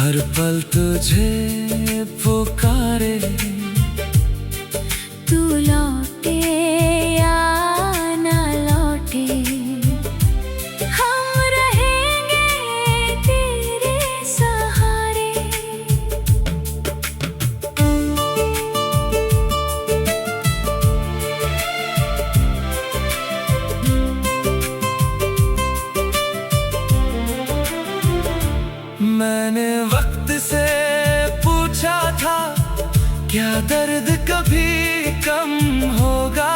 हर पल तुझे पुकारे, तू लौटे या ना लौटे, हम रहेंगे तेरे सहारे। मैंने वक्त से पूछा था, क्या दर्द कभी कम होगा?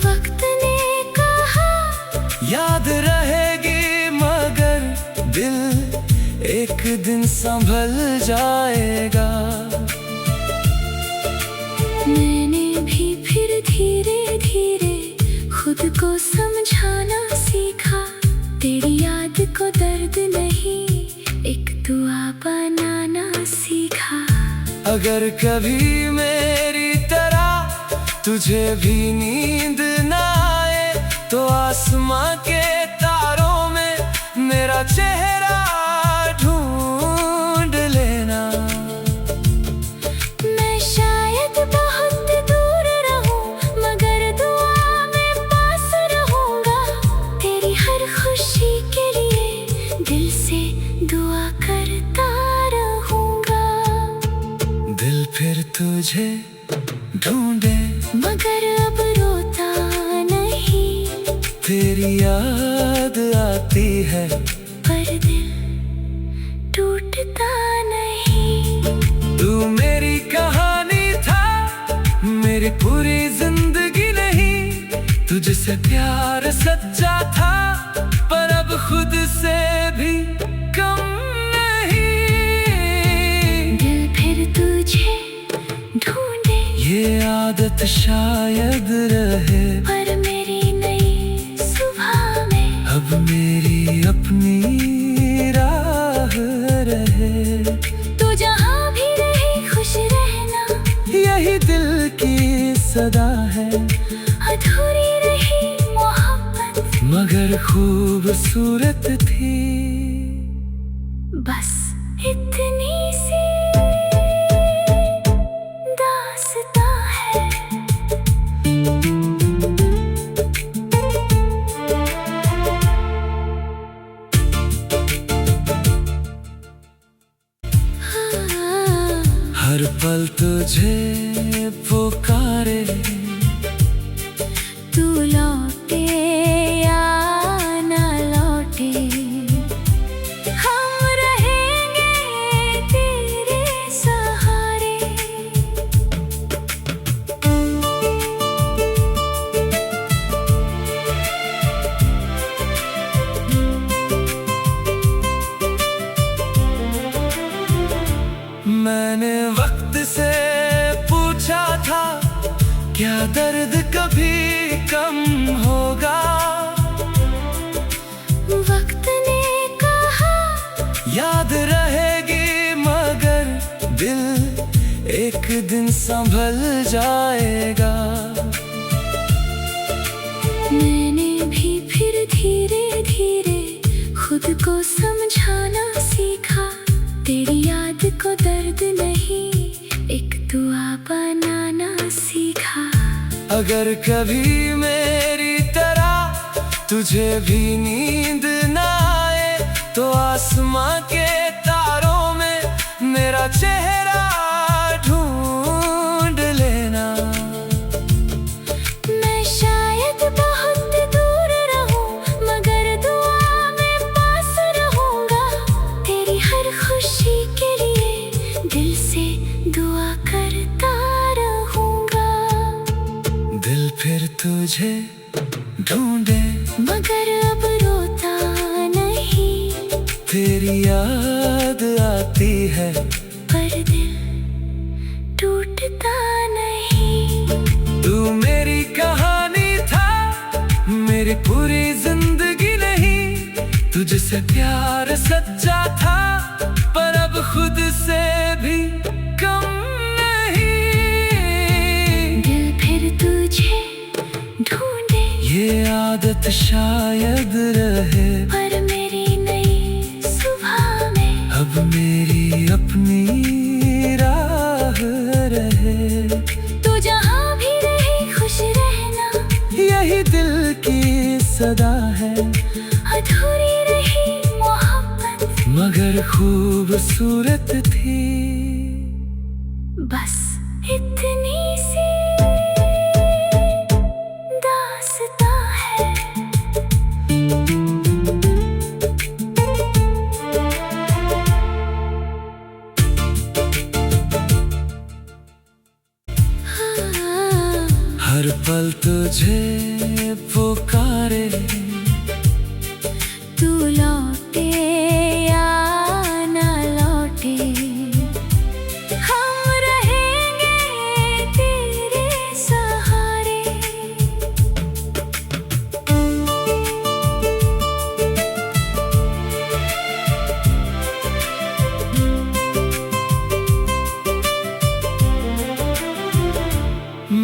वक्त ने कहा याद रहेगी मगर दिल एक दिन संभल जाएगा। मैंने भी फिर धीरे धीरे खुद को समझाना सीखा, तेरी याद को दर्द नहीं एक दुआ बनाना सीखा। अगर कभी मेरी तरह तुझे भी नींद ना आए, तो आसमां के तारों में मेरा चेहरा ढूंढ लेना। मैं शायद बहुत दूर रहूं मगर दुआ में पास रहूंगा, तेरी हर खुशी के लिए दिल से दुआ करता रहूंगा। दिल फिर तुझे ढूंढे मगर अब रोता नहीं, तेरी याद आती है पर दिल टूटता नहीं। तू मेरी कहानी था, मेरी पूरी जिंदगी नहीं, तुझसे प्यार सच्चा था पर अब खुद से भी कम नहीं। दिल फिर तुझे ढूंढे, ये आदत शायद रहे पर मेरी नई सुबह में अब मेरी अपनी राह रहे। तू जहाँ भी रहे खुश रहना, यही दिल की सदा है। अधूरी रही मोहब्बत मगर खूबसूरत थी, बस इतनी सी दास्तां है। हर पल तुझे पुकारे, तू लौटे या ना लौटे, हम रहेंगे तेरे सहारे। मैंने वक्त से पूछा था, क्या दर्द कभी कम होगा? वक्त ने कहा याद रहेगी मगर दिल एक दिन संभल जाएगा। मैंने भी फिर धीरे धीरे खुद को समझाना सीखा, तेरी याद को दर्द नहीं एक दुआ बनाना सीखा। अगर कभी मेरी तरह तुझे भी नींद ना आए, तो आसमां के तारों में मेरा चेहरा ढूंढ लेना। मैं शायद बहुत दूर रहूं मगर दुआ में पास रहूंगा, तेरी हर खुशी के लिए दिल से दुआ करता रहूंगा। दिल फिर तुझे ढूंढे मगर अब रोता नहीं, तेरी याद आती है पर दिल टूटता नहीं। तू मेरी कहानी था, मेरी पूरी जिंदगी नहीं, तुझसे प्यार सच्चा था पर अब खुद से भी कम नहीं। दिल फिर तुझे ढूंढे, ये आदत शायद रहे पर मेरी नई सुबह अधूरी रही मोहब्बत मगर खूबसूरत थी। बस इतनी सी दास्तां है। हर पल तुझे पुकारे, तू लौटे या ना लौटे, हम रहेंगे तेरे सहारे।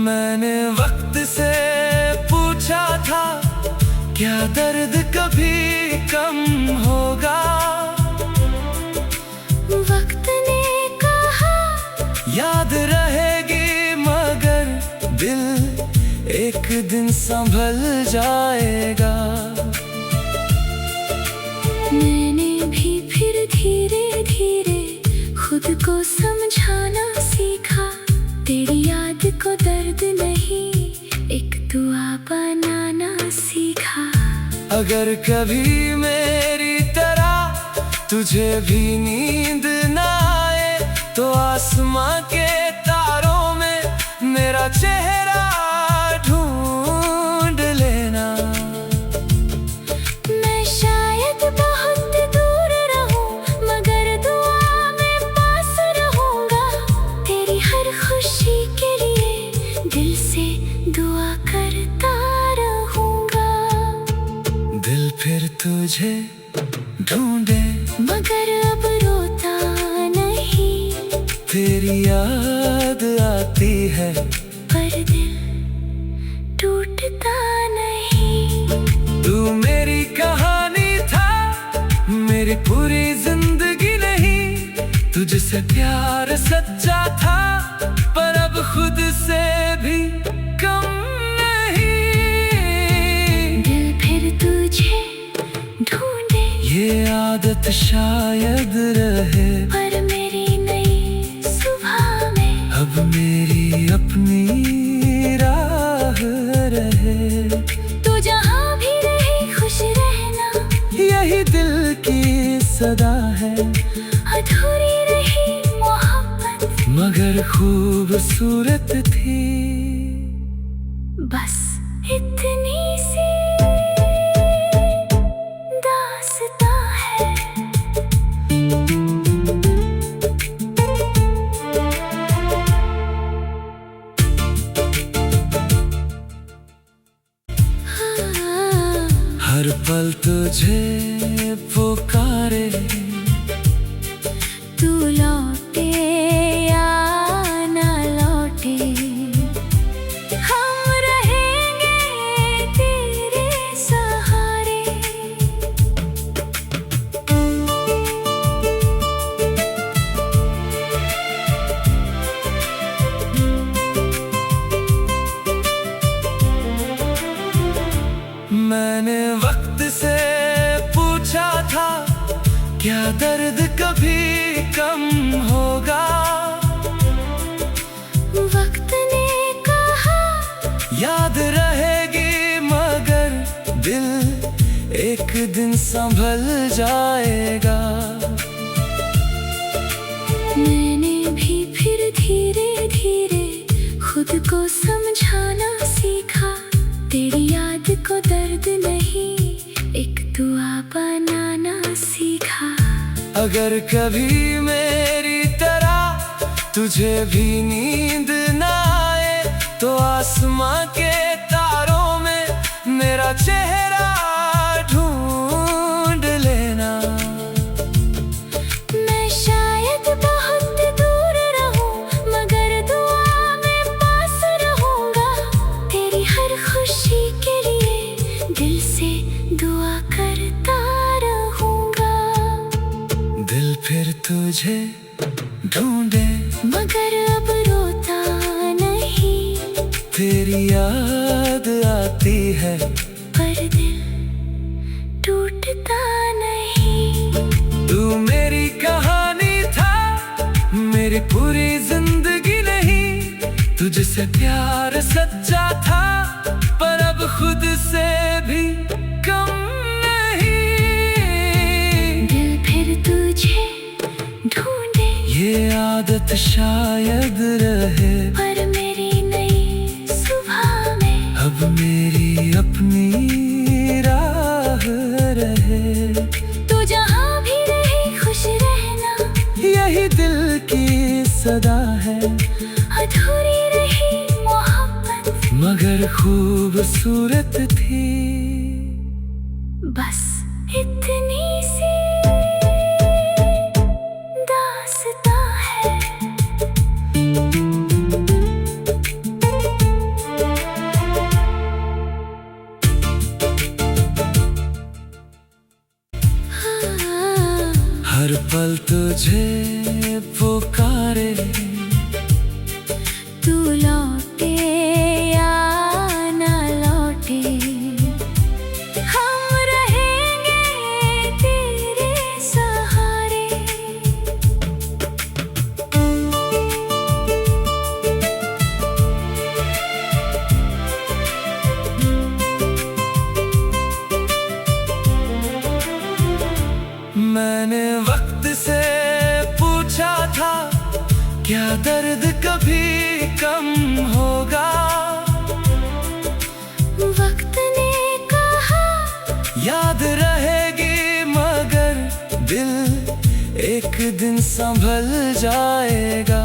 मैंने वक्त से पूछा था, क्या दर्द कभी कम होगा? वक्त ने कहा याद रहेगी मगर दिल एक दिन संभल जाएगा। मैंने भी फिर धीरे धीरे खुद को समझाना सीखा। तेरी याद को दर्द नहीं, एक दुआ बनाना सीखा। अगर कभी मेरी तरह तुझे भी नींद ना आए, तो आसमां के तारों में मेरा चेहरा ढूंढ लेना। मैं शायद बहुत दूर रहूं, मगर दुआ में पास रहूंगा। तेरी हर खुशी के लिए दिल से दुआ करता रहूंगा। दिल फिर तुझे ढूंढे मगर अब रोता नहीं, तेरी याद आती है, पर दिल टूटता नहीं। तू मेरी कहानी था, मेरी पूरी जिंदगी नहीं। तुझसे प्यार सच्चा था, पर अब खुद से भी कम नहीं। दिल फिर तुझे ढूंढे, ये आदत शायद रहे, पर मेरी नई सुबह में अब मेरी अपनी राह रहे। तू जहाँ भी रहे खुश रहना, यही दिल की सदा है। अधूरी रही मोहब्बत मगर खूबसूरत थी। बस इतनी सी दास्तां है। हर पल तुझे पुकारे, तू लौटे या ना लौटे, हम रहेंगे तेरे सहारे। मैंने वक्त से पूछा था, क्या दर्द कभी कम होगा? वक्त ने कहा याद रहेगी मगर दिल एक दिन संभल जाएगा। मैंने भी फिर धीरे धीरे खुद को समझाना सीखा। तेरी याद को दर्द नहीं, एक दुआ बनाना सीखा। अगर कभी मेरी तरह तुझे भी नींद ना आए, तो आसमां के तारों में मेरा चेहरा ढूंढ लेना। मैं शायद बहुत दूर रहूं, मगर दुआ में पास रहूंगा। तेरी हर खुशी के लिए दिल से दुआ करता रहूंगा। दिल फिर तुझे ढूंढे, मगर अब रोता नहीं, तेरी याद आती है, पर दिल टूट टूटता नहीं। तू मेरी कहानी था, मेरी पूरी जिंदगी नहीं। तुझसे प्यार सच्चा था, पर अब खुद से भी कम नहीं। दिल फिर तुझे ढूंढे, ये आदत शायद रहे, पर मेरी नई सुबह में अब मेरी अपनी राह रहे। तू जहाँ भी रहे खुश रहना, यही दिल की सदा है। अधूरी रही मोहब्बत मगर खूबसूरत थी, बस इतनी सी दास्तां है। हर पल तुझे पुकारे, तू लौटे या ना लौटे, हम रहेंगे तेरे सहारे। मैंने वक्त से पूछा था, क्या दर्द कभी कम होगा। वक्त ने कहा याद रहेगी मगर दिल एक दिन संभल जाएगा।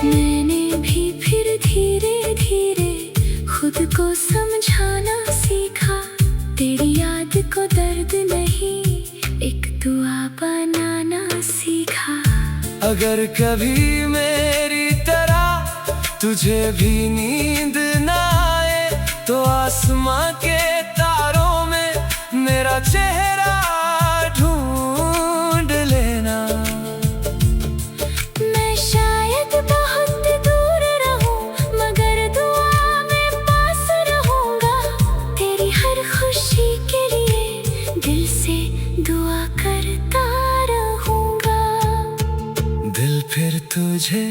मैंने भी फिर धीरे धीरे खुद को समझाना सीखा। तेरी याद को दर्द नहीं, एक दुआ बनाना सीखा। अगर कभी मेरी तरह तुझे भी नींद ना आए, तो आसमां के तारों में मेरा चेहरा ढूंढ लेना। मैं शायद बहुत दूर रहूं, मगर दुआ में पास रहूंगा। तेरी हर खुशी के लिए दिल से दुआ करता रहूंगा। दिल फिर तुझे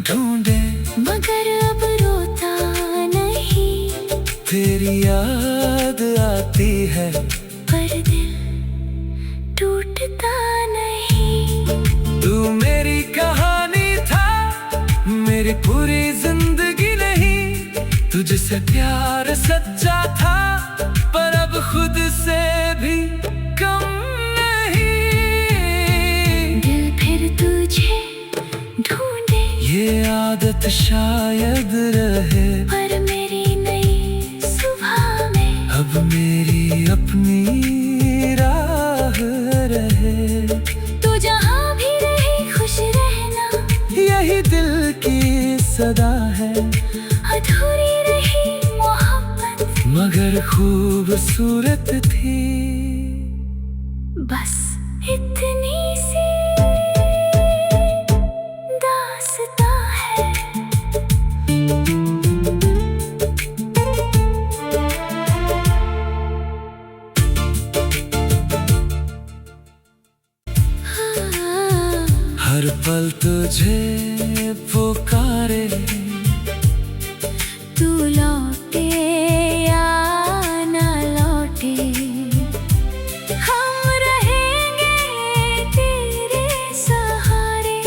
ढूंढे, मगर अब रोता नहीं। तेरी याद आती है, पर दिल टूटता नहीं। तू मेरी कहानी था, मेरी पूरी जिंदगी नहीं। तुझसे प्यार सच्चा था, पर अब खुद से भी कम नहीं। दिल फिर तुझे ढूंढे, ये आदत शायद रहे, पर मेरी नई सुबह में अब मेरी अपनी राह रहे। तू जहाँ भी रहे खुश रहना, यही दिल की सदा है। अधूरी रही मोहब्बत मगर खूबसूरत थी, बस इतनी सी दास्तां है। हर पल तुझे पुकारे, तू लौटे या ना लौटे, हम रहेंगे तेरे सहारे।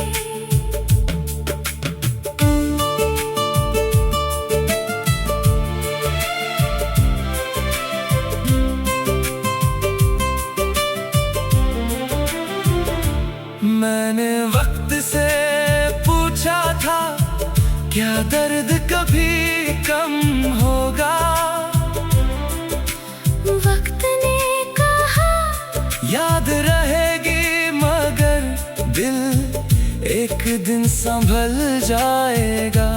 मैंने वक्त से पूछा था, क्या दर्द कभी कम होगा। वक्त ने कहा याद रहेगी मगर दिल एक दिन संभल जाएगा।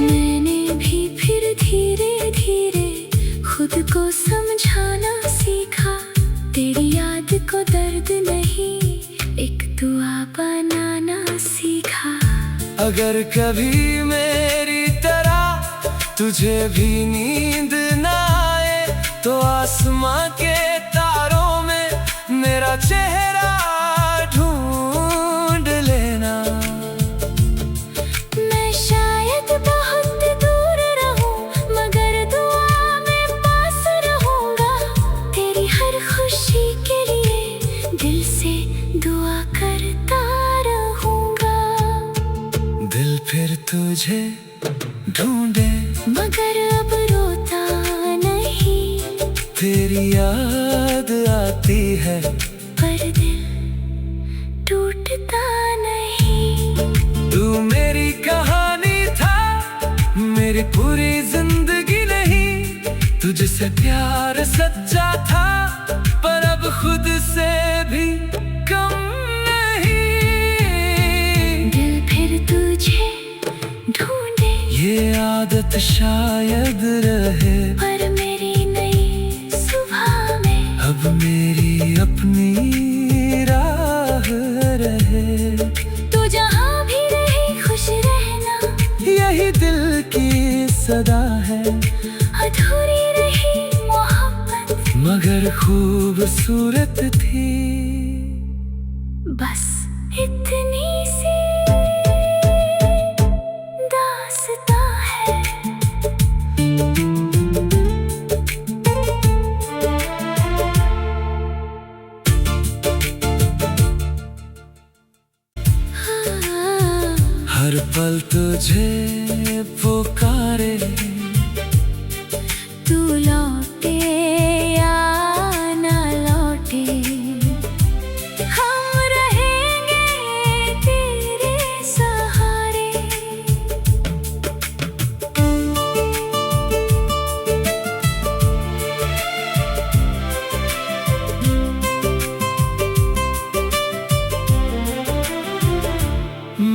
मैंने भी फिर धीरे धीरे खुद को समझाना सीखा। तेरी याद को दर्द नहीं, एक दुआ बनाना सीखा। अगर कभी मेरी तरह तुझे भी नींद आसमां के तारों में मेरा चेहरा ढूंढ लेना। मैं शायद बहुत दूर रहूं मगर दुआ में पास रहूंगा। तेरी हर खुशी के लिए दिल से दुआ करता रहूंगा। दिल फिर तुझे ढूंढे मगर अब रोता नहीं। तेरी याद आती है पर दिल टूटता नहीं। तू मेरी कहानी था, मेरी पूरी जिंदगी नहीं। तुझसे प्यार सच्चा था पर अब खुद से भी कम नहीं। दिल फिर तुझे ढूंढे ये आदत शायद रहे पर मेरी नई सुबह में अब मेरी अपनी राह रहे। तू जहाँ भी रहे खुश रहना। यही दिल की सदा है, अधूरी रही मोहब्बत मगर खूबसूरत थी। बस इतनी सी दास्तां है। हर पल तुझे पुकारे, तू लौटे या ना लौटे हम रहेंगे तेरे सहारे।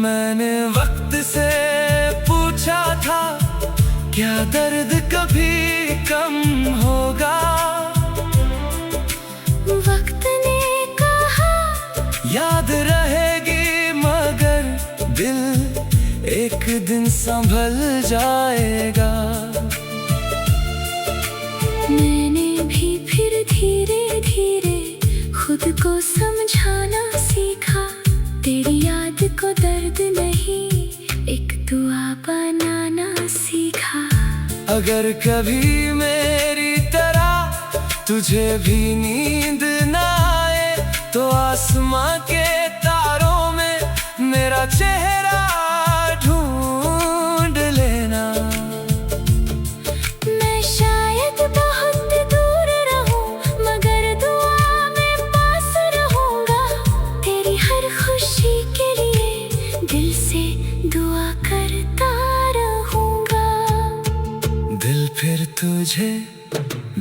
मैंने वक्त से पूछा था क्या दर्द कभी कम होगा। वक्त ने कहा याद रहेगी मगर दिल एक दिन संभल जाएगा। मैंने भी फिर धीरे धीरे खुद को समझाना सीखा। तेरी याद को दर्द नहीं एक दुआ बनाना सीखा। अगर कभी मेरी तरह तुझे भी नींद ना आए तो आसमां के तारों में मेरा चेहरा ढूंढ लेना। मैं शायद बहुत दूर रहूं मगर दुआ में पास रहूंगा। तेरी हर खुशी के लिए दिल से दुआ करता रहूंगा। दिल फिर तुझे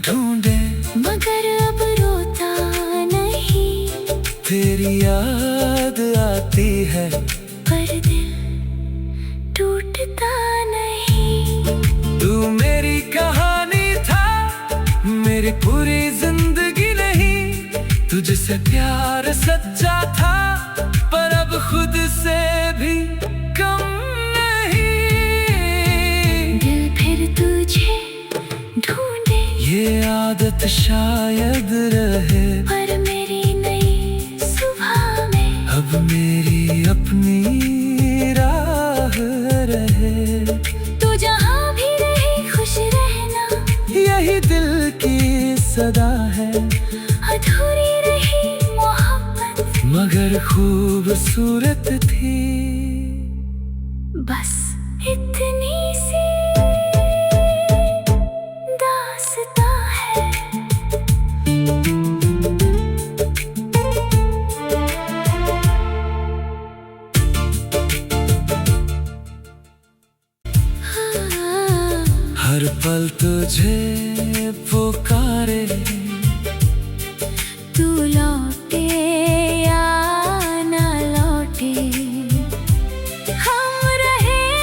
ढूंढे मगर अब रोता नहीं। तेरी याद आती है पर दिल टूटता नहीं। तू मेरी कहानी था, मेरी पूरी जिंदगी नहीं। तुझसे प्यार सच्चा था पर अब खुद से भी कम नहीं। दिल फिर तुझे ढूंढे ये आदत शायद रहे पर मेरी नई सुबह में अब मेरी अपनी राह रहे। तू जहाँ भी रहे खुश रहना। यही दिल की सदा है, अधूरी रही मोहब्बत मगर खूबसूरत थी। बस इतनी सी दास्तां है। हर पल तुझे पुकारे, तू लौटे या ना लौटे हम रहेंगे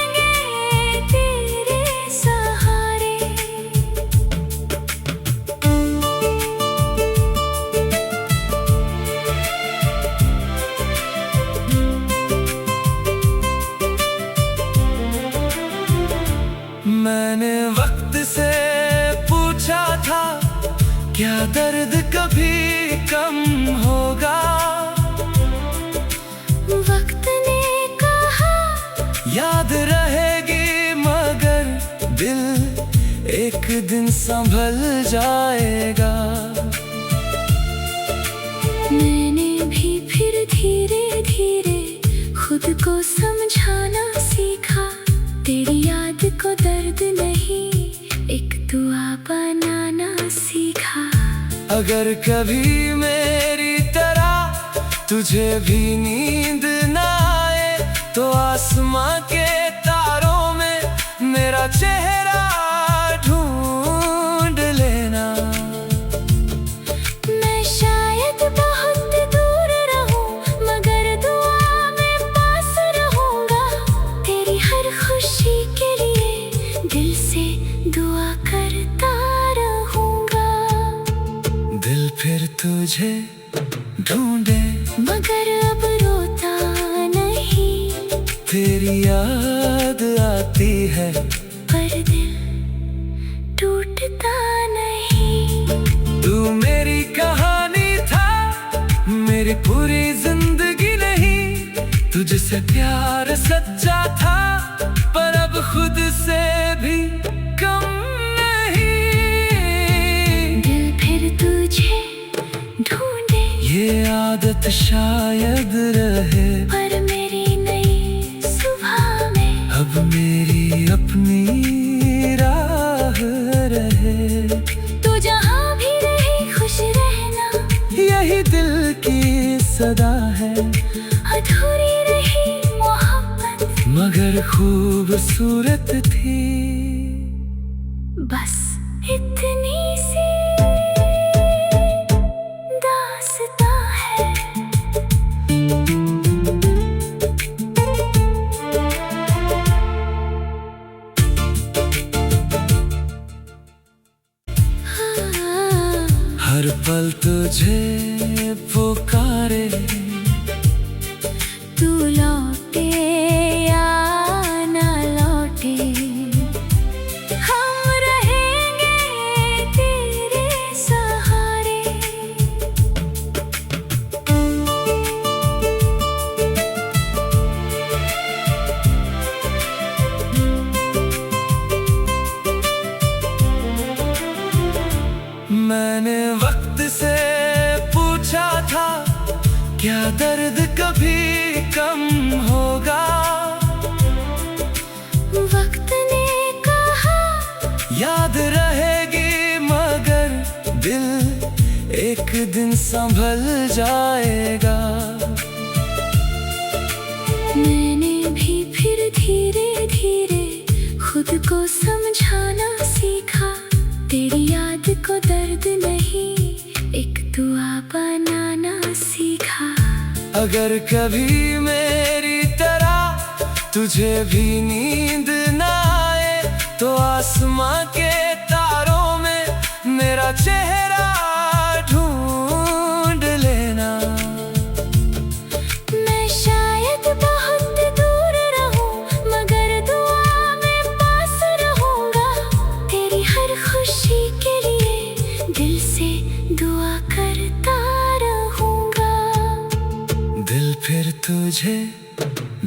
क्या दर्द कभी कम होगा? वक्त ने कहा याद रहेगी मगर दिल एक दिन संभल जाएगा। मैंने भी फिर धीरे धीरे खुद को समझाना सीखा। तेरी याद को दर्द नहीं, एक दुआ बनाना सीखा। अगर कभी मेरी तरह तुझे भी नींद ना आए तो आसमां के तारों में मेरा चेहरा ढूंढ लेना। मैं शायद बहुत दूर रहूं मगर दुआ में पास रहूंगा। तेरी हर खुशी के लिए दिल से दुआ करता रहूंगा। दिल फिर तुझे ढूंढे मगर अब रोता नहीं। तेरी याद आती है पर दिल टूटता नहीं। तू मेरी कहानी था, मेरी पूरी जिंदगी नहीं। तुझसे प्यार सच्चा था पर अब खुद से भी कम नहीं। दिल फिर तुझे ढूंढे ये आदत शायद रहे पर मेरी नई सुबह में अब मेरी अपनी राह रहे। तू जहाँ भी रहे खुश रहना, यही दिल की सदा है। अधूरी रही मोहब्बत मगर खूबसूरत थी। बस इतनी सी दास्तां है। हर पल तुझे पुकारे, तू लौटे या ना लौटे, हम रहेंगे तेरे सहारे। मैंने वक्त से पूछा था क्या दर्द कभी कम होगा? वक्त ने कहा याद रहेगी मगर दिल एक दिन संभल जाएगा। मैंने भी फिर धीरे धीरे खुद को समझाना सीखा। तेरी याद को दर्द नहीं, एक दुआ बनाना सीखा। अगर कभी मेरी तरह तुझे भी नींद ना आए तो आसमां के तारों में मेरा चेहरा ढूंढ लेना। मैं शायद बहुत दूर रहूं मगर दुआ में पास रहूंगा। तेरी हर खुशी के लिए दिल से दुआ करता रहूंगा। दिल फिर तुझे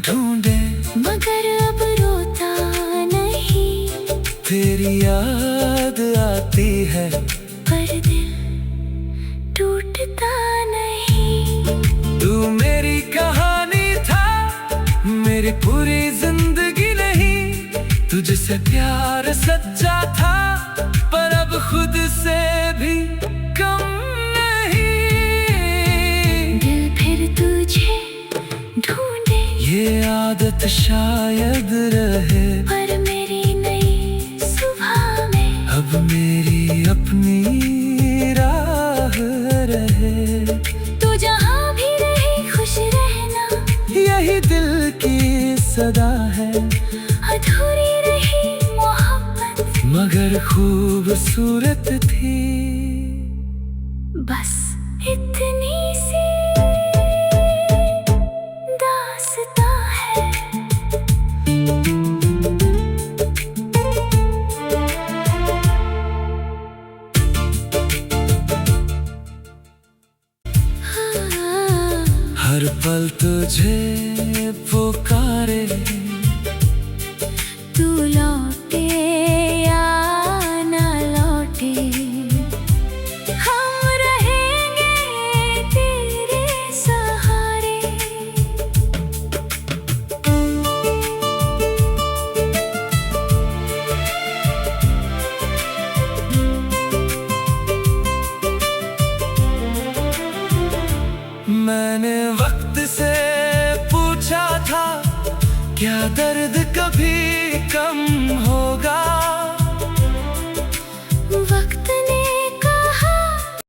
ढूंढे मगर अब रोता नहीं। तेरी याद आती है पर दिल टूटता नहीं। तू मेरी कहानी था, मेरी पूरी जिंदगी नहीं। तुझसे प्यार सच्चा था पर अब खुद से भी कम नहीं। दिल फिर तुझे ढूंढे ये आदत शायद रहे पर मेरी नई सुबह में अब मेरी अपनी राह रहे। तू जहाँ भी रहे खुश रहना, यही दिल की सदा है। अधूरी रही मोहब्बत मगर खूबसूरत थी। बस इतनी सी दास्तां है। पल तुझे पुकारे